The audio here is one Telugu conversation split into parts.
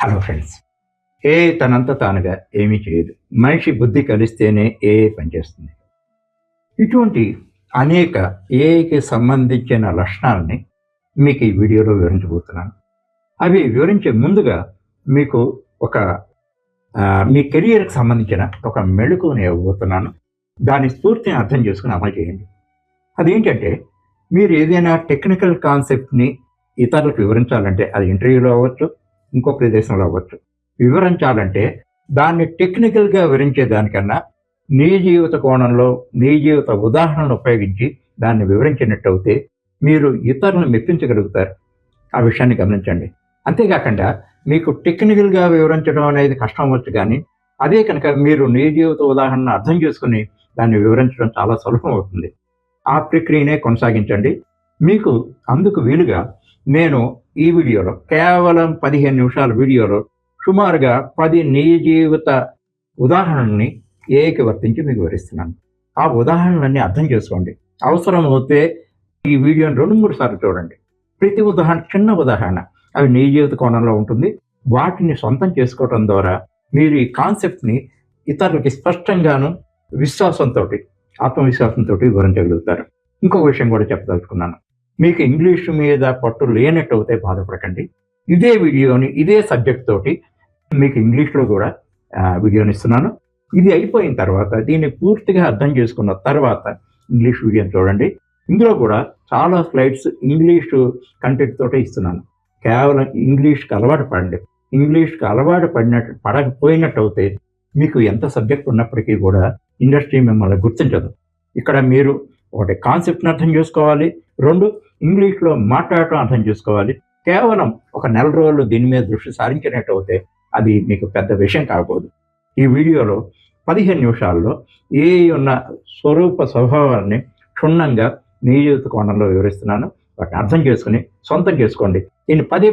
Hello friends. తనంత తానుగా ఏమీ చేయదు. మనిషి బుద్ధి కలిస్తేనే పనిచేస్తుంది. ఇటువంటి అనేక ఏఐకి సంబంధించిన లక్షణాలని మీకు ఈ వీడియోలో వివరించబోతున్నాను. అవి వివరించే ముందుగా మీకు ఒక మీ కెరియర్కి సంబంధించిన ఒక మెళుకువని ఇవ్వబోతున్నాను. దాని స్ఫూర్తిని అర్థం చేసుకుని అమలు చేయండి. అదేంటంటే, మీరు ఏదైనా టెక్నికల్ కాన్సెప్ట్ని ఇతరులకు వివరించాలంటే, అది ఇంటర్వ్యూలో అవ్వచ్చు, ఇంకో ప్రదేశంలో అవ్వచ్చు. వివరించాలంటే దాన్ని టెక్నికల్గా వివరించేదానికన్నా నీ జీవిత కోణంలో నీ జీవిత ఉదాహరణను ఉపయోగించి దాన్ని వివరించినట్టయితే మీరు ఇతరులను మెప్పించగలుగుతారు. ఆ విషయాన్ని గమనించండి. అంతేకాకుండా మీకు టెక్నికల్గా వివరించడం అనేది కష్టం అవ్వచ్చు, కానీ అదే కనుక మీరు నీ జీవిత ఉదాహరణను అర్థం చేసుకుని దాన్ని వివరించడం చాలా సులభం అవుతుంది. ఆ ప్రక్రియనే కొనసాగించండి. మీకు అందుకు వీలుగా నేను ఈ వీడియోలో కేవలం 15 నిమిషాల వీడియోలో సుమారుగా 10 నిజ జీవిత ఉదాహరణని ఏఐకి వర్తించి మీకు వివరిస్తున్నాను. ఆ ఉదాహరణలన్నీ అర్థం చేసుకోండి. అవసరం అవుతే ఈ వీడియోని 2-3 సార్లు చూడండి. ప్రతి ఉదాహరణ చిన్న ఉదాహరణ, అవి నిజ జీవిత కోణంలో ఉంటుంది. వాటిని సొంతం చేసుకోవడం ద్వారా మీరు ఈ కాన్సెప్ట్ని ఇతరులకి స్పష్టంగాను విశ్వాసంతో ఆత్మవిశ్వాసంతో వివరించగలుగుతారు. ఇంకొక విషయం కూడా చెప్పదలుచుకున్నాను. మీకు ఇంగ్లీషు మీద పట్టు లేనట్టు అయితే బాధపడకండి. ఇదే వీడియోని ఇదే సబ్జెక్ట్ తోటి మీకు ఇంగ్లీష్లో కూడా వీడియోని ఇస్తున్నాను. ఇది అయిపోయిన తర్వాత దీన్ని పూర్తిగా అర్థం చేసుకున్న తర్వాత ఇంగ్లీష్ వీడియోని చూడండి. ఇందులో కూడా చాలా స్లైడ్స్ ఇంగ్లీషు కంటెంట్ తోటే ఇస్తున్నాను. కేవలం ఇంగ్లీష్కి అలవాటు పడండి. ఇంగ్లీష్కి అలవాటు పడకపోయినట్టు అయితే మీకు ఎంత సబ్జెక్ట్ ఉన్నప్పటికీ కూడా ఇండస్ట్రీ మిమ్మల్ని గుర్తించదు. ఇక్కడ మీరు ఒకటి కాన్సెప్ట్ని అర్థం చేసుకోవాలి, 2 ఇంగ్లీష్లో మాట్లాడటం అర్థం చేసుకోవాలి. కేవలం ఒక నెల రోజులు దీని మీద దృష్టి సారించినట్టు అయితే అది మీకు పెద్ద విషయం కాకపోదు. ఈ వీడియోలో 15 నిమిషాల్లో ఉన్న స్వరూప స్వభావాన్ని క్షుణ్ణంగా నీ జీవిత కోణంలో వివరిస్తున్నాను. వాటిని అర్థం చేసుకుని సొంతం చేసుకోండి. దీన్ని పదే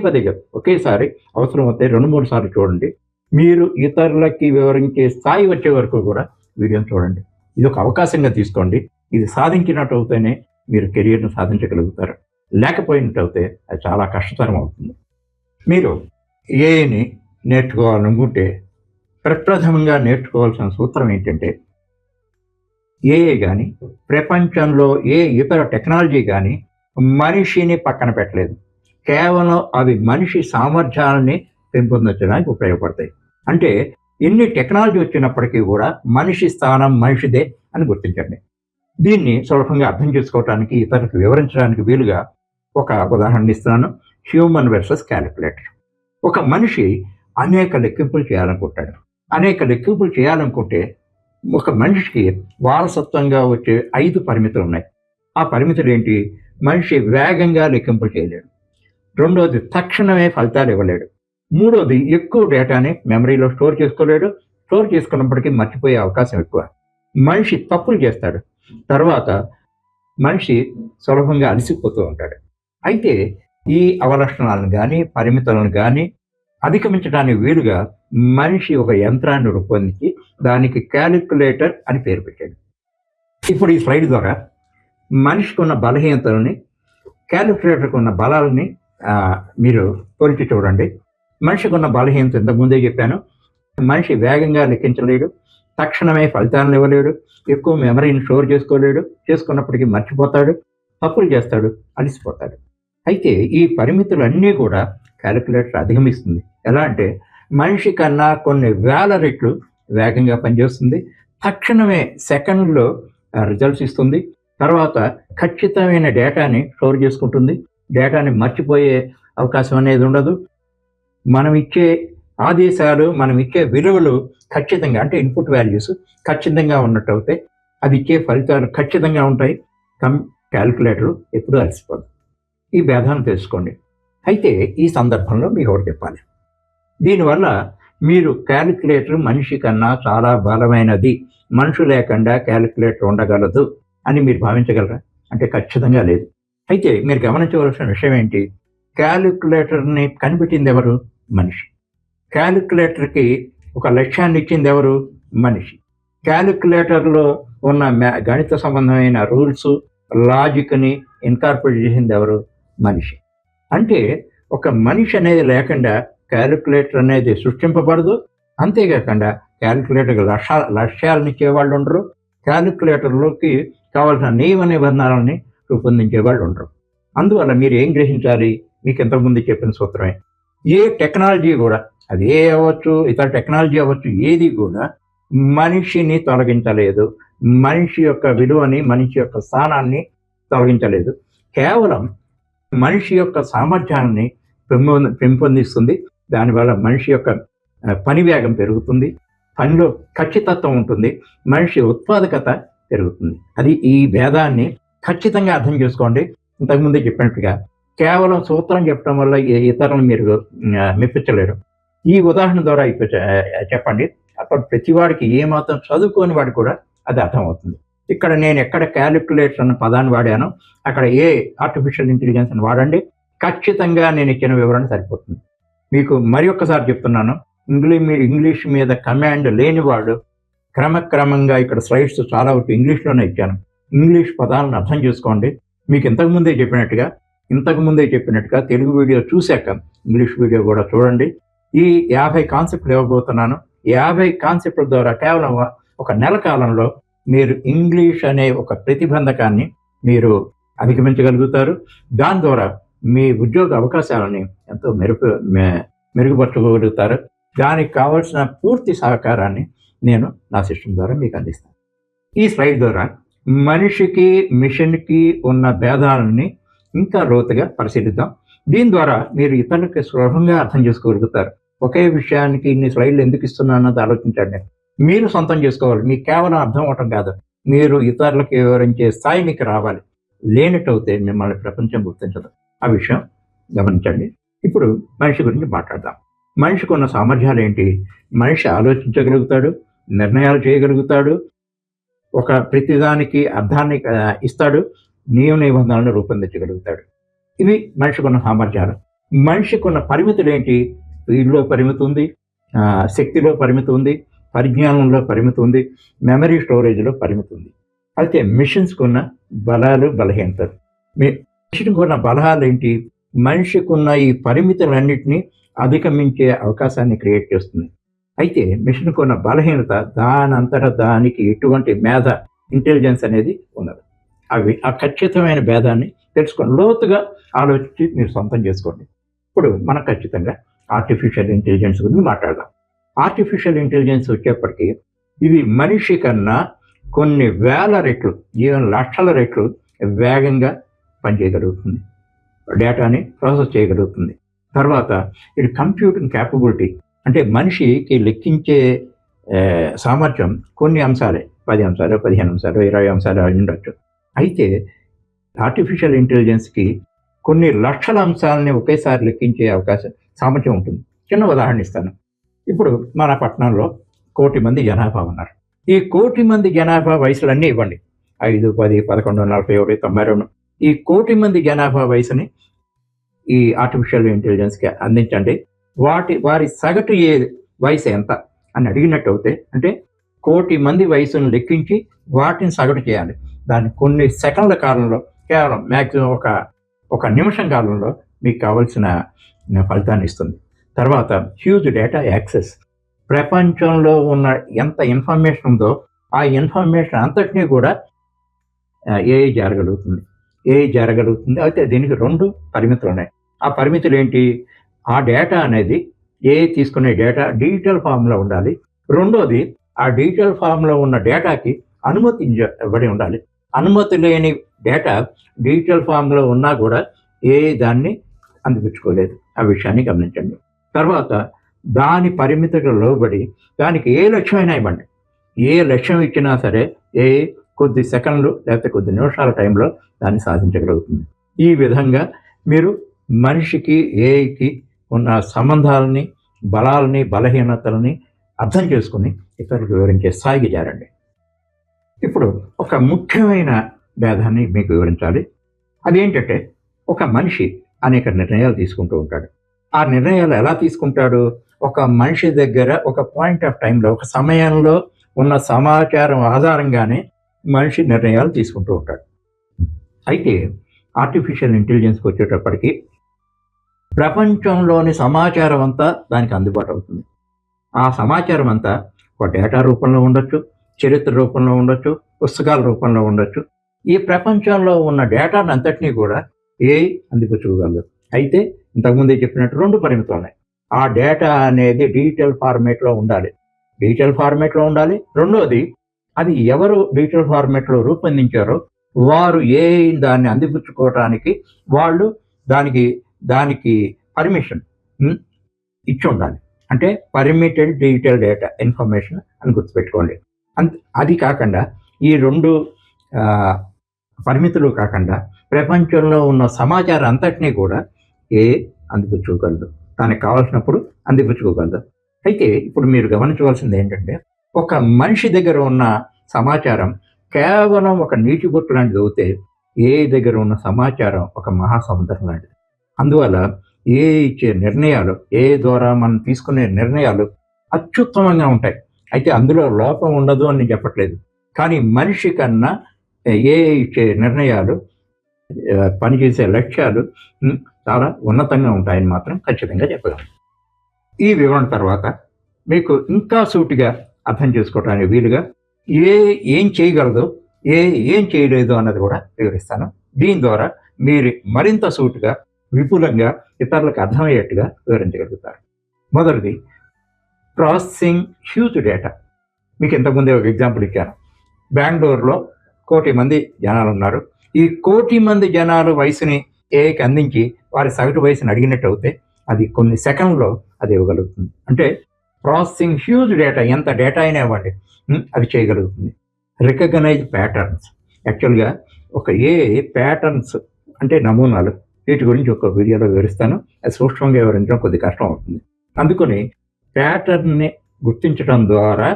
ఒకేసారి అవసరం అయితే 2-3 సార్లు చూడండి. మీరు ఇతరులకి వివరించే స్థాయి వచ్చే వరకు కూడా వీడియోని చూడండి. ఇది ఒక అవకాశంగా తీసుకోండి. ఇది సాధించినట్టు అవుతేనే మీరు కెరియర్ను సాధించగలుగుతారు. లేకపోయినట్టయితే అది చాలా కష్టతరం అవుతుంది. మీరు ఏఐని నేర్చుకోవాలనుకుంటే ప్రప్రథమంగా నేర్చుకోవాల్సిన సూత్రం ఏంటంటే, ఏఐ కానీ ప్రపంచంలో ఏ ఇతర టెక్నాలజీ కానీ మనిషిని పక్కన పెట్టలేదు. కేవలం అవి మనిషి సామర్థ్యాలని పెంపొందించడానికి ఉపయోగపడతాయి. అంటే ఎన్ని టెక్నాలజీ వచ్చినప్పటికీ కూడా మనిషి స్థానం మనిషిదే అని గుర్తించండి. దీన్ని సులభంగా అర్థం చేసుకోవడానికి ఇతరులకు వివరించడానికి వీలుగా ఒక ఉదాహరణ ఇస్తున్నాను. Human versus calculator. ఒక మనిషి అనేక లెక్కింపులు చేయాలనుకుంటాడు. అనేక లెక్కింపులు చేయాలనుకుంటే ఒక మనిషికి వారసత్వంగా వచ్చే 5 పరిమితులు ఉన్నాయి. ఆ పరిమితులు ఏంటి? మనిషి వేగంగా లెక్కింపులు చేయలేడు. 2వది తక్షణమే ఫలితాలు ఇవ్వలేడు. 3వది ఎక్కువ డేటాని మెమరీలో స్టోర్ చేసుకోలేడు. స్టోర్ చేసుకున్నప్పటికీ మర్చిపోయే అవకాశం ఎక్కువ. మనిషి తప్పులు చేస్తాడు. తర్వాత మనిషి సులభంగా అలసిపోతూ ఉంటాడు. అయితే ఈ అవలక్షణాలను కానీ పరిమితులను కానీ అధిగమించడానికి వీలుగా మనిషి ఒక యంత్రాన్ని రూపొందించి దానికి క్యాలిక్యులేటర్ అని పేరు పెట్టాడు. ఇప్పుడు ఈ స్లైడ్ ద్వారా మనిషికి ఉన్న బలహీనతలని క్యాలిక్యులేటర్కి ఉన్న బలాలని మీరు పోల్చి చూడండి. మనిషికి ఉన్న బలహీనత ఇంతకుముందే చెప్పాను. మనిషి వేగంగా లెక్కించలేడు, తక్షణమే ఫలితాలను ఇవ్వలేడు, ఎక్కువ మెమరీని స్టోర్ చేసుకోలేడు, చేసుకున్నప్పటికీ మర్చిపోతాడు, తప్పులు చేస్తాడు, అలసిపోతాడు. అయితే ఈ పరిమితులన్నీ కూడా క్యాలిక్యులేటర్ అధిగమిస్తుంది. ఎలా అంటే మనిషి కన్నా కొన్ని వేల రెట్లు వేగంగా పనిచేస్తుంది. తక్షణమే సెకండ్లో రిజల్ట్స్ ఇస్తుంది. తర్వాత ఖచ్చితమైన డేటాని స్టోర్ చేసుకుంటుంది. డేటాని మర్చిపోయే అవకాశం అనేది ఉండదు. మనం ఇచ్చే ఆదేశాలు, మనం ఇచ్చే విలువలు ఖచ్చితంగా, అంటే ఇన్పుట్ వాల్యూస్ ఖచ్చితంగా ఉన్నట్టు అయితే అది ఇచ్చే ఫలితాలు ఖచ్చితంగా ఉంటాయి. క్యాలిక్యులేటర్ ఎప్పుడూ అలసిపోదు. ఈ భేదాన్ని తెలుసుకోండి. అయితే ఈ సందర్భంలో మీకు ఒకటి చెప్పాలి. దీనివల్ల మీరు క్యాలిక్యులేటర్ మనిషి కన్నా చాలా బలమైనది, మనిషి లేకుండా క్యాలిక్యులేటర్ ఉండగలదు అని మీరు భావించగలరా? అంటే ఖచ్చితంగా లేదు. అయితే మీరు గమనించవలసిన విషయం ఏంటి? క్యాలిక్యులేటర్ని కనిపెట్టింది ఎవరు? మనిషి. క్యాలిక్యులేటర్కి ఒక లక్ష్యాన్ని ఇచ్చింది ఎవరు? మనిషి. క్యాలిక్యులేటర్లో ఉన్న గణిత సంబంధమైన రూల్స్, లాజిక్ని ఇన్కార్పొరేట్ చేసింది ఎవరు? మనిషి. అంటే ఒక మనిషి అనేది లేకుండా క్యాలిక్యులేటర్ అనేది సృష్టింపబడదు. అంతేకాకుండా క్యాలిక్యులేటర్కి లక్ష్యాలను ఇచ్చేవాళ్ళు ఉండరు. క్యాలిక్యులేటర్లోకి కావాల్సిన నియమ నిబంధనలని రూపొందించేవాళ్ళు ఉండరు. అందువల్ల మీరు ఏం గ్రహించాలి? మీకు ఇంతకుముందు చెప్పిన సూత్రమే. ఏ టెక్నాలజీ కూడా, అది ఏ అవ్వచ్చు, ఇతర టెక్నాలజీ అవ్వచ్చు, ఏది కూడా మనిషిని తొలగించలేదు. మనిషి యొక్క విలువని, మనిషి యొక్క స్థానాన్ని తొలగించలేదు. కేవలం మనిషి యొక్క సామర్థ్యాన్ని పెంపొందిస్తుంది. దానివల్ల మనిషి యొక్క పని వేగం పెరుగుతుంది, పనిలో ఖచ్చితత్వం ఉంటుంది, మనిషి ఉత్పాదకత పెరుగుతుంది. అది ఈ భేదాన్ని ఖచ్చితంగా అర్థం చేసుకోండి. ఇంతకుముందే చెప్పినట్టుగా కేవలం సూత్రం చెప్పడం వల్ల ఇతరులను మీరు మెప్పించలేరు. ఈ ఉదాహరణ ద్వారా చెప్పండి. అప్పుడు ప్రతివాడికి ఏమాత్రం చదువుకోని వాడు కూడా అది అర్థమవుతుంది. ఇక్కడ నేను ఎక్కడ క్యాలిక్యులేటర్ అన్న పదాన్ని వాడానో అక్కడ ఆర్టిఫిషియల్ ఇంటెలిజెన్స్ అని వాడండి. ఖచ్చితంగా నేను ఇచ్చిన వివరణ సరిపోతుంది. మీకు మరి ఒక్కసారి చెప్తున్నాను, ఇంగ్లీష్ మీద కమాండ్ లేనివాడు క్రమక్రమంగా, ఇక్కడ స్లైడ్స్ చాలా వరకు ఇంగ్లీష్లోనే ఇచ్చాను, ఇంగ్లీష్ పదాలను అర్థం చేసుకోండి. మీకు ఇంతకుముందే చెప్పినట్టుగా తెలుగు వీడియో చూశాక ఇంగ్లీష్ వీడియో కూడా చూడండి. ఈ 50 కాన్సెప్ట్లు ఇవ్వబోతున్నాను. 50 కాన్సెప్ట్ల ద్వారా కేవలం ఒక నెల కాలంలో మీరు ఇంగ్లీష్ అనే ఒక ప్రతిబంధకాన్ని మీరు అధిగమించగలుగుతారు. దాని ద్వారా మీ ఉద్యోగ అవకాశాలని ఎంతో మెరుగుపరచగలుగుతారు. దానికి కావాల్సిన పూర్తి సహకారాన్ని నేను నా సిస్టమ్ ద్వారా మీకు అందిస్తాను. ఈ స్లైడ్ ద్వారా మనిషికి మిషన్కి ఉన్న భేదాలని ఇంకా లోతుగా పరిశీలిద్దాం. దీని ద్వారా మీరు ఇతరులకి సులభంగా అర్థం చేసుకోగలుగుతారు. ఒకే విషయానికి ఇన్ని స్లైడ్లు ఎందుకు ఇస్తున్నాను అన్నది ఆలోచించండి. మీరు సొంతం చేసుకోవాలి. మీకు కేవలం అర్థం అవటం కాదు, మీరు ఇతరులకు వివరించే స్థాయి మీకు రావాలి. లేనట్టయితే మిమ్మల్ని ప్రపంచం గుర్తించదు. ఆ విషయం గమనించండి. ఇప్పుడు మనిషి గురించి మాట్లాడదాం. మనిషికి ఉన్న సామర్థ్యాలు ఏంటి? మనిషి ఆలోచించగలుగుతాడు, నిర్ణయాలు చేయగలుగుతాడు, ఒక ప్రతిదానికి అర్థాన్ని ఇస్తాడు, నియమ నిబంధనలను రూపొందించగలుగుతాడు. ఇవి మనిషికి ఉన్న సామర్థ్యాలు. మనిషికి ఉన్న పరిమితులు ఏంటి? స్పీడ్లో పరిమితి ఉంది, శక్తిలో పరిమితి ఉంది, పరిజ్ఞానంలో పరిమితి ఉంది, మెమరీ స్టోరేజ్లో పరిమితి ఉంది. అయితే మిషన్స్కి ఉన్న బలాలు, బలహీనతలు. మనిషికి ఉన్న బలాలు ఏంటి? మనిషికి ఉన్న ఈ పరిమితులన్నింటినీ అధిగమించే అవకాశాన్ని క్రియేట్ చేస్తుంది. అయితే మిషన్కి ఉన్న బలహీనత, దానంతటా దానికి ఎటువంటి మేధ, ఇంటెలిజెన్స్ అనేది ఉన్నది. ఆ ఖచ్చితమైన భేదాన్ని తెలుసుకోండి. లోతుగా ఆలోచించి మీరు సొంతం చేసుకోండి. ఇప్పుడు మనం ఖచ్చితంగా ఆర్టిఫిషియల్ ఇంటెలిజెన్స్ గురించి మాట్లాడదాం. ఆర్టిఫిషియల్ ఇంటెలిజెన్స్ వచ్చేప్పటికీ ఇది మనిషి కన్నా కొన్ని వేల రెట్లు, ఈవెన్ లక్షల రెట్లు వేగంగా పనిచేయగలుగుతుంది, డేటాని ప్రాసెస్ చేయగలుగుతుంది. తర్వాత ఇది కంప్యూటింగ్ క్యాపబిలిటీ, అంటే మనిషికి లెక్కించే సామర్థ్యం కొన్ని అంశాలే, 10 అంశాలు, 15 అంశాలు, 20 అంశాలు అయి ఉండొచ్చు. అయితే ఆర్టిఫిషియల్ ఇంటెలిజెన్స్కి కొన్ని లక్షల అంశాలని ఒకేసారి లెక్కించే సామర్థ్యం ఉంటుంది. చిన్న ఉదాహరణ ఇస్తాను. ఇప్పుడు మన పట్టణంలో 1 కోటి మంది జనాభా ఉన్నారు. ఈ 1 కోటి మంది జనాభా వయసులన్నీ ఇవ్వండి, 5, 10, 11, 41, 92. ఈ 1 కోటి మంది జనాభా వయసుని ఈ ఆర్టిఫిషియల్ ఇంటెలిజెన్స్కి అందించండి. వారి సగటు వయసు ఎంత అని అడిగినట్టు అవుతే, అంటే 1 కోటి మంది వయసును లెక్కించి వాటిని సగటు చేయాలి. దాన్ని కొన్ని సెకండ్ల కాలంలో, కేవలం మ్యాక్సిమం ఒక నిమిషం కాలంలో మీకు కావాల్సిన ఫలితాన్ని ఇస్తుంది. తర్వాత హ్యూజ్ డేటా యాక్సెస్. ప్రపంచంలో ఉన్న ఎంత ఇన్ఫర్మేషన్ ఉందో ఆ ఇన్ఫర్మేషన్ అంతటినీ కూడా ఏఐ జరగలుగుతుంది. అయితే దీనికి 2 పరిమితులు ఉన్నాయి. ఆ పరిమితులు ఏంటి? ఆ డేటా అనేది, ఏఐ తీసుకునే డేటా డిజిటల్ ఫామ్లో ఉండాలి. రెండోది, ఆ డిజిటల్ ఫామ్లో ఉన్న డేటాకి అనుమతి ఇవ్వబడి ఉండాలి. అనుమతి లేని డేటా డిజిటల్ ఫామ్లో ఉన్నా కూడా ఏఐ దాన్ని అందిపుచ్చుకోలేదు. ఆ విషయాన్ని గమనించండి. తర్వాత దాని పరిమితులకు లోబడి దానికి ఏ లక్ష్యమైనా ఇవ్వండి, ఏ లక్ష్యం ఇచ్చినా సరే ఏఐ కొద్ది సెకండ్లు లేకపోతే కొద్ది నిమిషాల టైంలో దాన్ని సాధించగలుగుతుంది. ఈ విధంగా మీరు మనిషికి, ఏఐకి ఉన్న సంబంధాలని, బలాలని, బలహీనతలని అర్థం చేసుకుని ఇతరులకు వివరించే స్థాయికి చేరండి. ఇప్పుడు ఒక ముఖ్యమైన భేదాన్ని మీకు వివరించాలి. అదేంటంటే, ఒక మనిషి అనేక నిర్ణయాలు తీసుకుంటూ ఉంటాడు. ఆ నిర్ణయాలు ఎలా తీసుకుంటాడు? ఒక మనిషి దగ్గర ఒక పాయింట్ ఆఫ్ టైంలో, ఒక సమయంలో ఉన్న సమాచారం ఆధారంగానే మనిషి నిర్ణయాలు తీసుకుంటూ ఉంటాడు. అయితే ఆర్టిఫిషియల్ ఇంటెలిజెన్స్కి వచ్చేటప్పటికి ప్రపంచంలోని సమాచారం అంతా దానికి అందుబాటు అవుతుంది. ఆ సమాచారం అంతా ఒక డేటా రూపంలో ఉండొచ్చు, చరిత్ర రూపంలో ఉండొచ్చు, పుస్తకాల రూపంలో ఉండొచ్చు. ఈ ప్రపంచంలో ఉన్న డేటాను అంతటినీ కూడా ఏఐ అందిపుచ్చుకోగలదు. అయితే ఇంతకుముందే చెప్పినట్టు 2 పరిమితులు ఉన్నాయి. ఆ డేటా అనేది డిజిటల్ ఫార్మేట్లో ఉండాలి. రెండోది, అది ఎవరు డిజిటల్ ఫార్మేట్లో రూపొందించారో వారు ఏఐ దాన్ని అందిపుచ్చుకోవటానికి వాళ్ళు దానికి దానికి పర్మిషన్ ఇచ్చి ఉండాలి. అంటే పర్మిటెడ్ డిజిటల్ డేటా ఇన్ఫర్మేషన్ అని గుర్తుపెట్టుకోండి. అది కాకుండా ఈ 2 పరిమితులు కాకుండా ప్రపంచంలో ఉన్న సమాచారం అంతటినీ కూడా ఏఐ అందిపుచ్చుకోగలదు. దానికి కావాల్సినప్పుడు అందిపుచ్చుకోగలదు. అయితే ఇప్పుడు మీరు గమనించవలసింది ఏంటంటే, ఒక మనిషి దగ్గర ఉన్న సమాచారం కేవలం ఒక నీటి బొట్టు లాంటిది అవుతే, ఏఐ దగ్గర ఉన్న సమాచారం ఒక మహాసముద్రం లాంటిది. అందువల్ల ఏఐ ఇచ్చే నిర్ణయాలు, ఏఐ ద్వారా మనం తీసుకునే నిర్ణయాలు అత్యుత్తమంగా ఉంటాయి. అయితే అందులో లోపం ఉండదు అని నేను చెప్పట్లేదు. కానీ మనిషి కన్నా ఏఐ ఇచ్చే నిర్ణయాలు, పనిచేసే లక్ష్యాలు చాలా ఉన్నతంగా ఉంటాయని మాత్రం ఖచ్చితంగా చెప్పగలను. ఈ వివరణ తర్వాత మీకు ఇంకా సూటిగా అర్థం చేసుకోవడానికి వీలుగా ఏం చేయగలదు, ఏం చేయలేదు అన్నది కూడా వివరిస్తాను. దీని ద్వారా మీరు మరింత సూటిగా, విపులంగా ఇతరులకు అర్థమయ్యేట్టుగా వివరించగలుగుతారు. మొదటిది, ప్రాసెసింగ్ హ్యూజ్ డేటా. మీకు ఇంతకుముందే ఒక ఎగ్జాంపుల్ ఇచ్చాను. బెంగళూరులో 1,00,00,000 మంది జనాలు ఉన్నారు. ఈ 1,00,00,000 మంది జనాలు వయసుని ఏఐకి అందించి వారి సగటు వయసుని అడిగినట్టు అయితే అది కొన్ని సెకండ్లో అది ఇవ్వగలుగుతుంది. అంటే ప్రాసెసింగ్ హ్యూజ్ డేటా, ఎంత డేటా అయినా ఇవ్వండి, అది చేయగలుగుతుంది. Recognise patterns. యాక్చువల్గా ఒక ఏఐ ప్యాటర్న్స్ అంటే నమూనాలు, వీటి గురించి ఒక వీడియోలో వివరిస్తాను. అది సూక్ష్మంగా వివరించడం కొద్ది కష్టం అవుతుంది. అందుకని ప్యాటర్న్ని గుర్తించడం ద్వారా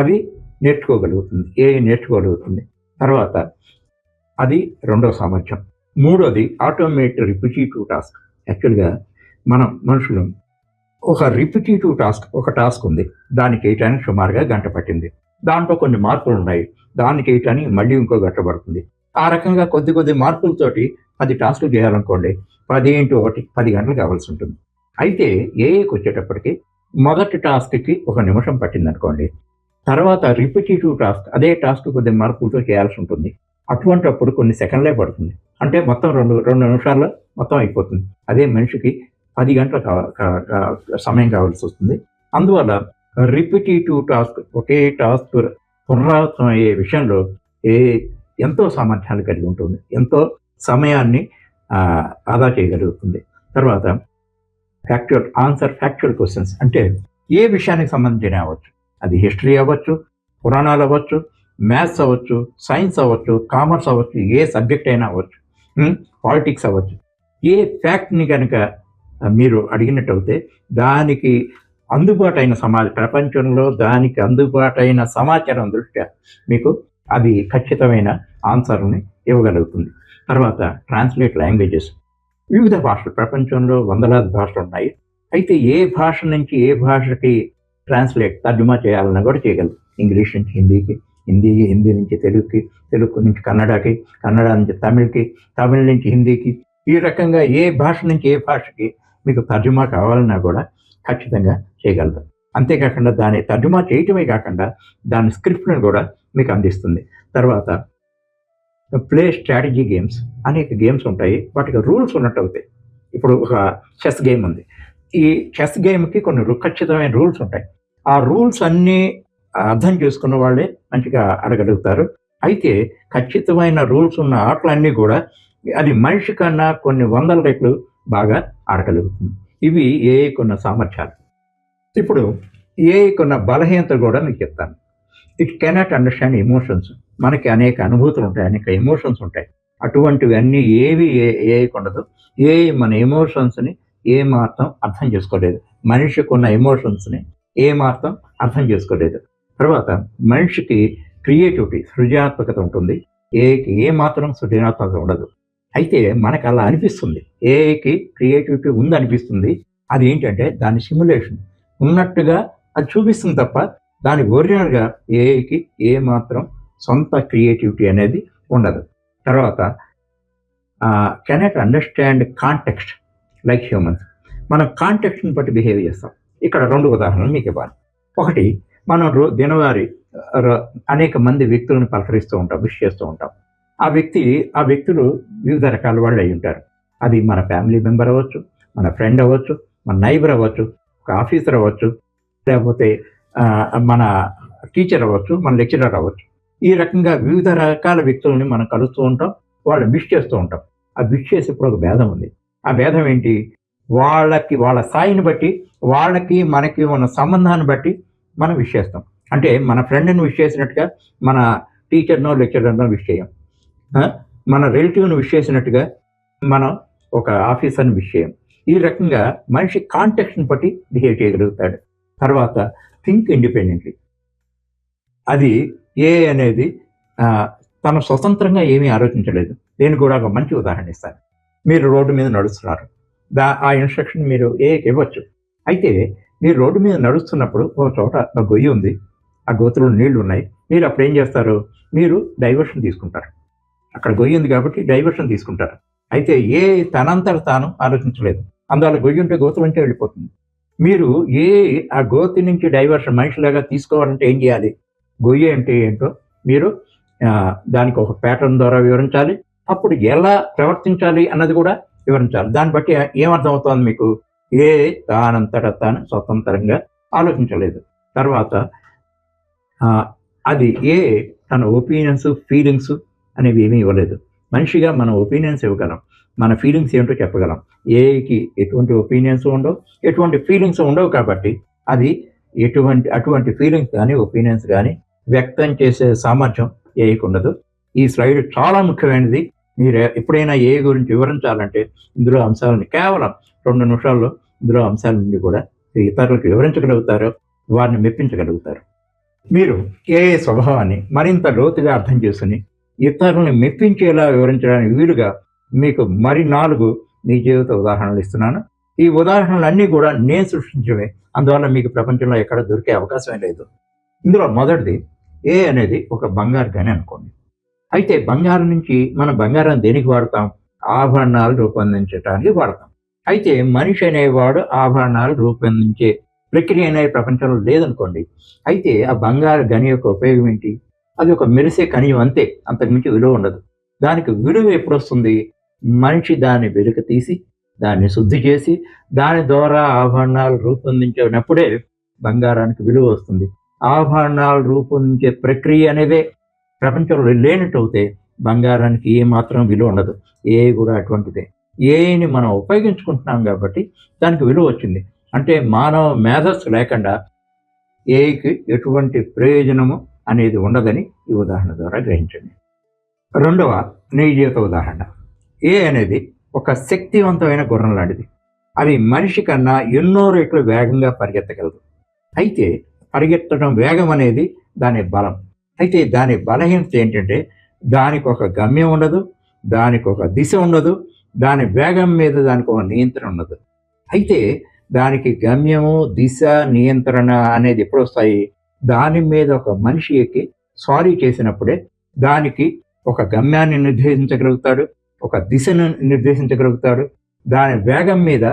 అది నేర్చుకోగలుగుతుంది, ఏఐ నేర్చుకోగలుగుతుంది. తర్వాత అది రెండవ సామర్థ్యం. మూడోది, ఆటోమేట్ రిపిటేటివ్ టాస్క్. యాక్చువల్గా మనం మనుషులు ఒక రిపిటేటివ్ టాస్క్, ఒక టాస్క్ ఉంది, దాన్ని చేయటానికి సుమారుగా గంట పట్టింది. దాంట్లో కొన్ని మార్పులు ఉన్నాయి, దాన్ని చేయటానికి మళ్ళీ ఇంకో గంట పడుతుంది. ఆ రకంగా కొద్ది మార్పులతోటి 10 టాస్కులు చేయాలనుకోండి, 10 × 1 10 గంటలు కావాల్సి ఉంటుంది. అయితే ఏఐకి వచ్చేటప్పటికి మొదటి టాస్క్కి 1 నిమిషం పట్టింది అనుకోండి, తర్వాత రిపిటేటివ్ టాస్క్, అదే టాస్క్ కొద్ది మార్పులతో చేయాల్సి ఉంటుంది. అటువంటిప్పుడు కొన్ని సెకండ్లే పడుతుంది. అంటే మొత్తం 2 నిమిషాల్లో మొత్తం అయిపోతుంది. అదే మనిషికి 10 గంటల సమయం కావాల్సి వస్తుంది. అందువల్ల రిపిటేటివ్ టాస్క్, ఒకే టాస్క్ పునరావృతం అయ్యే విషయంలో ఎంతో సామర్థ్యాలు కలిగి ఉంటుంది, ఎంతో సమయాన్ని ఆదా చేయగలుగుతుంది. తర్వాత ఫ్యాక్చువల్ క్వశ్చన్స్. అంటే ఏ విషయానికి సంబంధించిన అవ్వచ్చు, అది హిస్టరీ అవ్వచ్చు, పురాణాలు అవ్వచ్చు, మ్యాథ్స్ అవ్వచ్చు, సైన్స్ అవ్వచ్చు, కామర్స్ అవ్వచ్చు, ఏ సబ్జెక్ట్ అయినా అవ్వచ్చు, పాలిటిక్స్ అవ్వచ్చు. ఏ ఫ్యాక్ట్ని కనుక మీరు అడిగినట్టు అయితే దానికి అందుబాటైన ప్రపంచంలో దానికి అందుబాటైన సమాచారం దృష్ట్యా మీకు అది ఖచ్చితమైన ఆన్సర్ని ఇవ్వగలుగుతుంది. తర్వాత ట్రాన్స్లేట్ లాంగ్వేజెస్. వివిధ భాషలు, ప్రపంచంలో వందలాది భాషలు ఉన్నాయి. అయితే ఏ భాష నుంచి ఏ భాషకి తర్జుమా చేయాలన్నా కూడా చేయగలదు. ఇంగ్లీష్ నుంచి హిందీకి, హిందీ నుంచి తెలుగుకి, తెలుగు నుంచి కన్నడకి, కన్నడ నుంచి తమిళ్కి, తమిళ్ నుంచి హిందీకి, ఈ రకంగా ఏ భాష నుంచి ఏ భాషకి మీకు తర్జుమా కావాలన్నా కూడా ఖచ్చితంగా చేయగలదు. అంతేకాకుండా దాన్ని తర్జుమా చేయటమే కాకుండా దాని స్క్రిప్ట్ను కూడా మీకు అందిస్తుంది. తర్వాత ప్లే స్ట్రాటజీ గేమ్స్. అనేక గేమ్స్ ఉంటాయి, వాటికి రూల్స్ ఉన్నట్టు అవుతాయి. ఇప్పుడు ఒక చెస్ గేమ్ ఉంది. ఈ చెస్ గేమ్కి కొన్ని ఖచ్చితమైన రూల్స్ ఉంటాయి. ఆ రూల్స్ అన్నీ అర్థం చేసుకున్న వాళ్ళే మంచిగా ఆడగలుగుతారు. అయితే ఖచ్చితమైన రూల్స్ ఉన్న ఆటలన్నీ కూడా అది మనిషి కన్నా కొన్ని 100 రెట్లు బాగా ఆడగలుగుతుంది. ఇవి ఏఐ కొన్న సామర్థ్యాలు. ఇప్పుడు ఏఐ కొన్న బలహీనత కూడా మీకు చెప్తాను. It cannot understand emotions. మనకి అనేక అనుభూతులు ఉంటాయి, అనేక ఎమోషన్స్ ఉంటాయి. అటువంటివి అన్నీ ఏవి ఏఐ ఉండదు. ఏఐ మన ఎమోషన్స్ని ఏమాత్రం అర్థం చేసుకోలేదు, మనిషికి ఉన్న ఎమోషన్స్ని ఏమాత్రం అర్థం చేసుకోలేదు. తర్వాత మనిషికి క్రియేటివిటీ, సృజనాత్మకత ఉంటుంది, ఏఐకి ఏమాత్రం సృజనాత్మకత ఉండదు. అయితే మనకు అలా అనిపిస్తుంది, ఏఐకి క్రియేటివిటీ ఉందనిపిస్తుంది. అది ఏంటంటే దాని సిమ్యులేషన్ ఉన్నట్టుగా అది చూపిస్తుంది తప్ప దాని ఒరిజినల్గా ఏఐకి ఏమాత్రం సొంత క్రియేటివిటీ అనేది ఉండదు. తర్వాత cannot understand context like humans. మనం కాంటెక్స్ట్ని బట్టి బిహేవ్ చేస్తాం. ఇక్కడ 2 ఉదాహరణలు మీకు ఇవ్వాలి. ఒకటి, మనం దినవారీ అనేక మంది వ్యక్తులను పలకరిస్తూ ఉంటాం, విష్ చేస్తూ ఉంటాం. ఆ వ్యక్తులు వివిధ రకాల వాళ్ళు అయి ఉంటారు. అది మన ఫ్యామిలీ మెంబర్ అవ్వచ్చు, మన ఫ్రెండ్ అవ్వచ్చు, మన నైబర్ అవ్వచ్చు, ఒక ఆఫీసర్ అవ్వచ్చు, లేకపోతే మన టీచర్ అవ్వచ్చు, మన లెక్చరర్ అవ్వచ్చు. ఈ రకంగా వివిధ రకాల వ్యక్తులని మనం కలుస్తూ ఉంటాం, వాళ్ళు విష్ చేస్తూ ఉంటాం. ఆ విష్ చేసేప్పుడు ఒక భేదం ఉంది. ఆ భేదం ఏంటి? వాళ్ళ స్థాయిని బట్టి, వాళ్ళకి మనకి ఉన్న సంబంధాన్ని బట్టి మనం విష్ చేస్తాం. అంటే మన ఫ్రెండ్ని విష్ చేసినట్టుగా మన టీచర్నో లెక్చరర్నో విష్ చేయం. మన రిలేటివ్ని విష్ చేసినట్టుగా మనం ఒక ఆఫీసర్ని విష్ చేయం. ఈ రకంగా మనిషి కాంటెక్స్ట్ని బట్టి బిహేవ్ చేయగలుగుతాడు. తర్వాత థింక్ ఇండిపెండెంట్లీ. అది అనేది తను స్వతంత్రంగా ఏమీ ఆలోచించలేదు. నేను కూడా ఒక మంచి ఉదాహరణ ఇస్తాను. మీరు రోడ్డు మీద నడుస్తున్నారు. ఆ ఇన్స్ట్రక్షన్ మీరు ఇవ్వచ్చు. అయితే మీరు రోడ్డు మీద నడుస్తున్నప్పుడు ఒక చోట గొయ్యి ఉంది, ఆ గోతులో నీళ్లు ఉన్నాయి. మీరు అప్పుడు ఏం చేస్తారు? మీరు డైవర్షన్ తీసుకుంటారు. అక్కడ గొయ్యి ఉంది కాబట్టి డైవర్షన్ తీసుకుంటారు. అయితే తనంతట తాను ఆలోచించలేదు. అందువల్ల గొయ్యి ఉంటే గోతుల నుంచే వెళ్ళిపోతుంది. మీరు ఆ గోతి నుంచి డైవర్షన్ మనిషిలాగా తీసుకోవాలంటే ఏం చేయాలి? గొయ్యి అంటే ఏంటో మీరు దానికి ఒక ప్యాటర్న్ ద్వారా వివరించాలి. అప్పుడు ఎలా ప్రవర్తించాలి అన్నది కూడా వివరించాలి. దాన్ని బట్టి ఏమర్థం అవుతుంది మీకు? తానంతట తాను స్వతంత్రంగా ఆలోచించలేదు. తర్వాత అది తన ఒపీనియన్స్, ఫీలింగ్స్ అనేవి ఏమీ ఇవ్వలేదు. మనిషిగా మన ఒపీనియన్స్ ఇవ్వగలం, మన ఫీలింగ్స్ ఏమిటో చెప్పగలం. ఏకి ఎటువంటి ఒపీనియన్స్ ఉండవు, ఎటువంటి ఫీలింగ్స్ ఉండవు. కాబట్టి అది అటువంటి ఫీలింగ్స్ కానీ ఒపీనియన్స్ కానీ వ్యక్తం చేసే సామర్థ్యం ఏకి ఉండదు. ఈ స్లైడ్ చాలా ముఖ్యమైనది. మీరు ఎప్పుడైనా గురించి వివరించాలంటే ఇందులో అంశాలని కేవలం 2 నిమిషాల్లో ఇందులో అంశాలన్నీ కూడా ఇతరులకు వివరించగలుగుతారు, వారిని మెప్పించగలుగుతారు. మీరు స్వభావాన్ని మరింత లోతుగా అర్థం చేసుకుని ఇతరులను మెప్పించేలా వివరించడానికి వీలుగా మీకు మరి 4 మీ జీవిత ఉదాహరణలు ఇస్తున్నాను. ఈ ఉదాహరణలన్నీ కూడా నేను సృష్టించవే. అందువల్ల మీకు ప్రపంచంలో ఎక్కడ దొరికే అవకాశమే లేదు. ఇందులో మొదటిది, అనేది ఒక బంగారు గని అనుకోండి. అయితే బంగారం నుంచి మనం బంగారాన్ని దేనికి వాడతాం? ఆభరణాలు రూపొందించడానికి వాడతాం. అయితే మనిషి అనేవాడు ఆభరణాలు రూపొందించే ప్రక్రియ అనేది ప్రపంచంలో లేదనుకోండి. అయితే ఆ బంగారు గని యొక్క ఉపయోగం ఏంటి? అది ఒక మెరిసే కనియం అంతే, అంతకుమించి విలువ ఉండదు. దానికి విలువ ఎప్పుడు వస్తుంది? మనిషి దాన్ని వెలుక తీసి, దాన్ని శుద్ధి చేసి, దాని ద్వారా ఆభరణాలు రూపొందించినప్పుడే బంగారానికి విలువ వస్తుంది. ఆభరణాలు రూపొందించే ప్రక్రియ అనేదే ప్రపంచంలో లేనట్టు అవుతే బంగారానికి ఏమాత్రం విలువ ఉండదు. కూడా అటువంటిదే. ఏని మనం ఉపయోగించుకుంటున్నాం కాబట్టి దానికి విలువ వచ్చింది. అంటే మానవ మేధస్సు లేకుండా ఏకి ఎటువంటి ప్రయోజనము అనేది ఉండదని ఈ ఉదాహరణ ద్వారా గ్రహించండి. రెండవ జీవిత ఉదాహరణ. అనేది ఒక శక్తివంతమైన గుర్రం లాంటిది. అది మనిషి కన్నా ఎన్నో రెట్లు వేగంగా పరిగెత్తగలదు. అయితే పరిగెత్తడం వేగం అనేది దాని బలం. అయితే దాని బలహీనత ఏంటంటే దానికి ఒక గమ్యం ఉండదు, దానికి ఒక దిశ ఉండదు, దాని వేగం మీద దానికి ఒక నియంత్రణ ఉండదు. అయితే దానికి గమ్యము, దిశ, నియంత్రణ అనేది ఎప్పుడు వస్తాయి? దాని మీద ఒక మనిషి ఎక్కి స్వారీ చేసినప్పుడే దానికి ఒక గమ్యాన్ని నిర్దేశించగలుగుతాడు, ఒక దిశను నిర్దేశించగలుగుతాడు, దాని వేగం మీద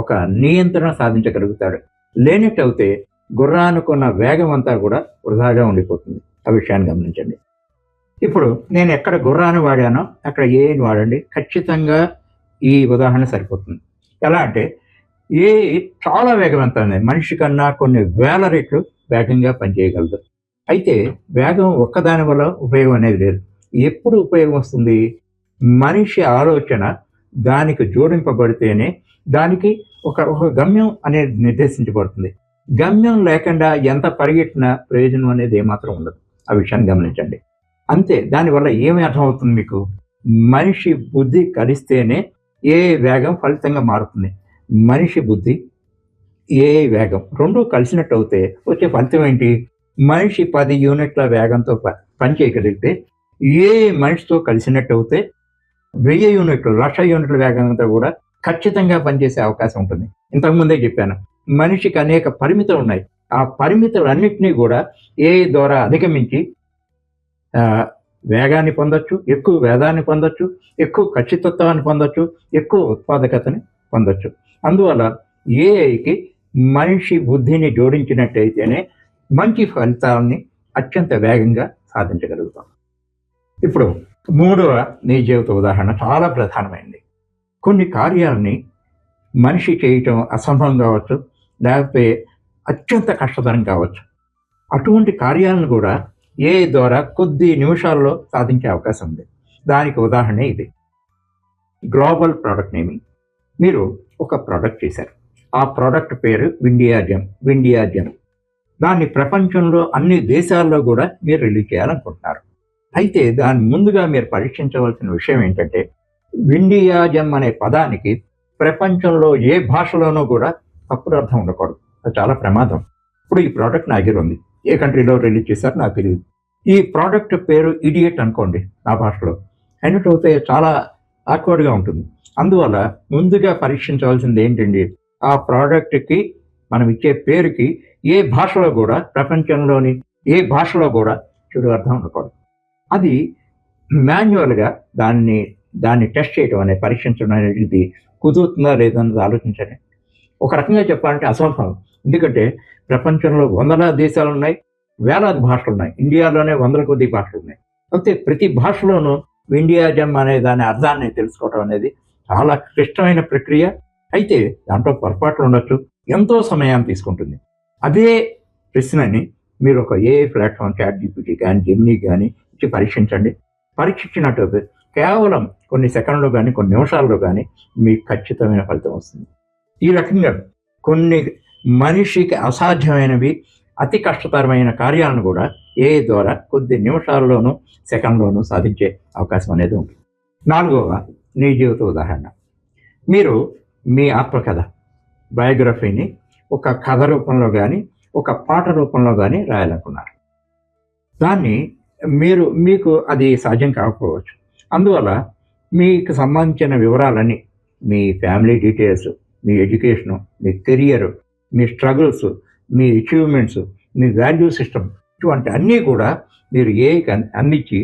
ఒక నియంత్రణ సాధించగలుగుతాడు. లేనట్టయితే గుర్రానుకున్న వేగం అంతా కూడా వృధాగా ఉండిపోతుంది. ఆ విషయాన్ని గమనించండి. ఇప్పుడు నేను ఎక్కడ గుర్రాన్ని వాడానో అక్కడ ఏని వాడండి, ఖచ్చితంగా ఈ ఉదాహరణ సరిపోతుంది. ఎలా అంటే చాలా వేగవంతమైనది, మనిషి కన్నా కొన్ని వేల రెట్లు వేగంగా పనిచేయగలదు. అయితే వేగం ఒక్కదాని వల్ల ఉపయోగం అనేది లేదు. ఎప్పుడు ఉపయోగం వస్తుంది? మనిషి ఆలోచన దానికి జోడింపబడితేనే దానికి ఒక గమ్యం అనేది నిర్దేశించబడుతుంది. గమ్యం లేకుండా ఎంత పరిగెట్టినా ప్రయోజనం అనేది ఏమాత్రం ఉండదు. ఆ విషయాన్ని గమనించండి. అంతే. దానివల్ల ఏమి అర్థమవుతుంది మీకు? మనిషి బుద్ధి కలిస్తేనే వేగం ఫలితంగా మారుతుంది. మనిషి బుద్ధి, వేగం రెండూ కలిసినట్టు అవుతే వచ్చే ఫలితం ఏంటి? మనిషి 10 యూనిట్ల వేగంతో పని చేయగలిగితే మనిషితో కలిసినట్టు అవుతే 1000 యూనిట్లు, 1,00,000 యూనిట్ల వేగంతో కూడా ఖచ్చితంగా పనిచేసే అవకాశం ఉంటుంది. ఇంతకుముందే చెప్పాను, మనిషికి అనేక పరిమితులు ఉన్నాయి. ఆ పరిమితులన్నింటినీ కూడా ద్వారా అధిగమించి వేగాన్ని పొందొచ్చు, ఎక్కువ వేగాన్ని పొందొచ్చు, ఎక్కువ ఖచ్చితత్వాన్ని పొందొచ్చు, ఎక్కువ ఉత్పాదకతని పొందొచ్చు. అందువల్ల ఏఐకి మనిషి బుద్ధిని జోడించినట్టయితేనే మంచి ఫలితాలని అత్యంత వేగంగా సాధించగలుగుతాం. ఇప్పుడు మూడవ నిజ జీవిత ఉదాహరణ చాలా ప్రధానమైనది. కొన్ని కార్యాలని మనిషి చేయటం అసంభవం కావచ్చు, లేకపోతే అత్యంత కష్టతరం కావచ్చు. అటువంటి కార్యాలను కూడా ఏఐ ద్వారా కొద్ది నిమిషాల్లో సాధించే అవకాశం ఉంది. దానికి ఉదాహరణ ఇది. Global product naming. మీరు ఒక ప్రోడక్ట్ చేశారు. ఆ ప్రోడక్ట్ పేరు విండియా జెమ్. దాన్ని ప్రపంచంలో అన్ని దేశాల్లో కూడా మీరు రిలీజ్ చేయాలనుకుంటున్నారు. అయితే దాని ముందుగా మీరు పరీక్షించవలసిన విషయం ఏంటంటే, విండియా జెమ్ అనే పదానికి ప్రపంచంలో ఏ భాషలోనూ కూడా తప్పుడు అర్థం ఉండకూడదు. అది చాలా ప్రమాదం. ఇప్పుడు ఈ ప్రోడక్ట్ నా దగ్గర ఉంది. ఏ కంట్రీలో రిలీజ్ చేశారో నాకు తెలియదు. ఈ ప్రోడక్ట్ పేరు ఇడియట్ అనుకోండి నా భాషలో, అయినట్టయితే చాలా ఆక్వర్డ్గా ఉంటుంది. అందువల్ల ముందుగా పరీక్షించవలసింది ఏంటండి, ఆ ప్రోడక్ట్కి మనం ఇచ్చే పేరుకి ఏ భాషలో కూడా, ప్రపంచంలోని ఏ భాషలో కూడా చెడు అర్థం ఉండకూడదు. అది మాన్యువల్గా దాన్ని టెస్ట్ చేయడం అనేది, పరీక్షించడం అనేది కుదురుతుందా లేదన్నది ఆలోచించండి. ఒక రకంగా చెప్పాలంటే అసంభవం. ఎందుకంటే ప్రపంచంలో వందలాది దేశాలు ఉన్నాయి, వేలాది భాషలు ఉన్నాయి. ఇండియాలోనే వందల కొద్ది భాషలు ఉన్నాయి. అయితే ప్రతి భాషలోనూ విండియా జెమ్ అనే దాని అర్థాన్ని తెలుసుకోవడం అనేది చాలా క్లిష్టమైన ప్రక్రియ. అయితే దాంట్లో పొరపాట్లు ఉండొచ్చు, ఎంతో సమయం తీసుకుంటుంది. అదే ప్రశ్నని మీరు ఒక ఏఐ ప్లాట్ఫామ్ ChatGPT కానీ జెమినీ కానీ ఇచ్చి పరీక్షించండి. పరీక్షించినట్టు కేవలం కొన్ని సెకండ్లో కానీ కొన్ని నిమిషాల్లో కానీ మీకు ఖచ్చితమైన ఫలితం వస్తుంది. ఈ రకంగా కొన్ని మనిషికి అసాధ్యమైనవి, అతి కష్టతరమైన కార్యాలను కూడా ఏఐ ద్వారా కొద్ది నిమిషాల్లోనూ సెకండ్లోనూ సాధించే అవకాశం అనేది ఉంటుంది. నాలుగవ నిజ జీవిత ఉదాహరణ. మీరు మీ ఆత్మకథ, బయోగ్రఫీని ఒక కథ రూపంలో కానీ ఒక పాట రూపంలో కానీ రాయాలనుకున్నారు. దాన్ని మీకు అది సాధ్యం కాకపోవచ్చు. అందువల్ల మీకు సంబంధించిన వివరాలన్నీ, మీ ఫ్యామిలీ డీటెయిల్స్, మీ ఎడ్యుకేషను, మీ కెరియరు, మీ స్ట్రగుల్స్, మీ అచీవ్మెంట్స్, మీ వాల్యూ సిస్టమ్, ఇటువంటి అన్నీ కూడా మీరు ఏఐకి అందించి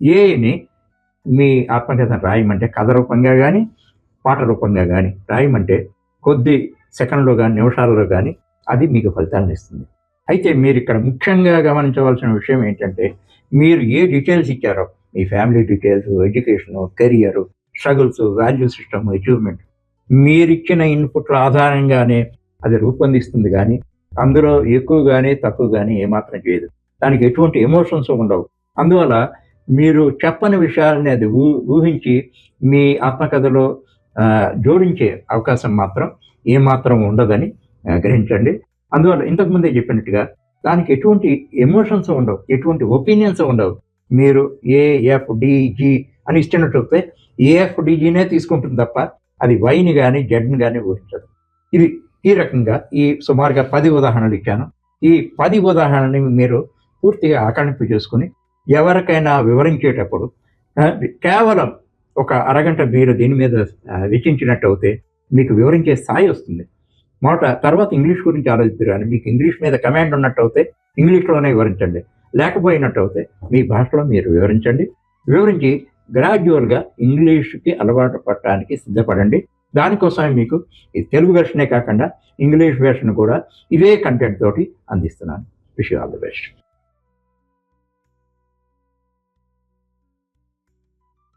ఏఐని మీ ఆత్మకథను రాయమంటే, కథ రూపంగా కానీ పాట రూపంగా కానీ రాయమంటే కొద్ది సెకండ్లో కానీ నిమిషాలలో కానీ అది మీకు ఫలితాలను ఇస్తుంది. అయితే మీరు ఇక్కడ ముఖ్యంగా గమనించవలసిన విషయం ఏంటంటే, మీరు ఏ డీటెయిల్స్ ఇచ్చారో, మీ family details, education, career, struggles, value system, achievement, మీరిచ్చిన ఇన్పుట్ల ఆధారంగానే అది రూపొందిస్తుంది. కానీ అందులో ఎక్కువ కానీ తక్కువ కానీ ఏమాత్రం చేయదు. దానికి ఎటువంటి ఎమోషన్స్ ఉండవు. అందువల్ల మీరు చెప్పని విషయాలని అది ఊహించి మీ ఆత్మకథలో జోడించే అవకాశం మాత్రం ఏమాత్రం ఉండదని గ్రహించండి. అందువల్ల ఇంతకుముందే చెప్పినట్టుగా దానికి ఎటువంటి ఎమోషన్స్ ఉండవు, ఎటువంటి ఒపీనియన్స్ ఉండవు. మీరు AFDG అని ఇచ్చినట్లయితే AFDGనే తీసుకుంటుంది తప్ప అది వైని కానీ జడ్ని కానీ ఊహించదు. ఈ రకంగా సుమారుగా 10 ఉదాహరణలు ఇచ్చాను. ఈ 10 ఉదాహరణని మీరు పూర్తిగా ఆకళింపు చేసుకుని ఎవరికైనా వివరించేటప్పుడు కేవలం ఒక అరగంట మీరు దీని మీద వెచ్చించినట్టయితే మీకు వివరించే స్థాయి వస్తుంది. తర్వాత ఇంగ్లీష్ గురించి ఆలోచిస్తారు. కానీ మీకు ఇంగ్లీష్ మీద కమాండ్ ఉన్నట్టయితే ఇంగ్లీష్లోనే వివరించండి. లేకపోయినట్టయితే మీ భాషలో మీరు వివరించి గ్రాడ్యువల్గా ఇంగ్లీష్కి అలవాటు పడటానికి సిద్ధపడండి. దానికోసమే మీకు ఈ తెలుగు వెర్షనే కాకుండా ఇంగ్లీష్ వెర్షన్ కూడా ఇదే కంటెంట్ తోటి అందిస్తున్నాను. Wish you all the best.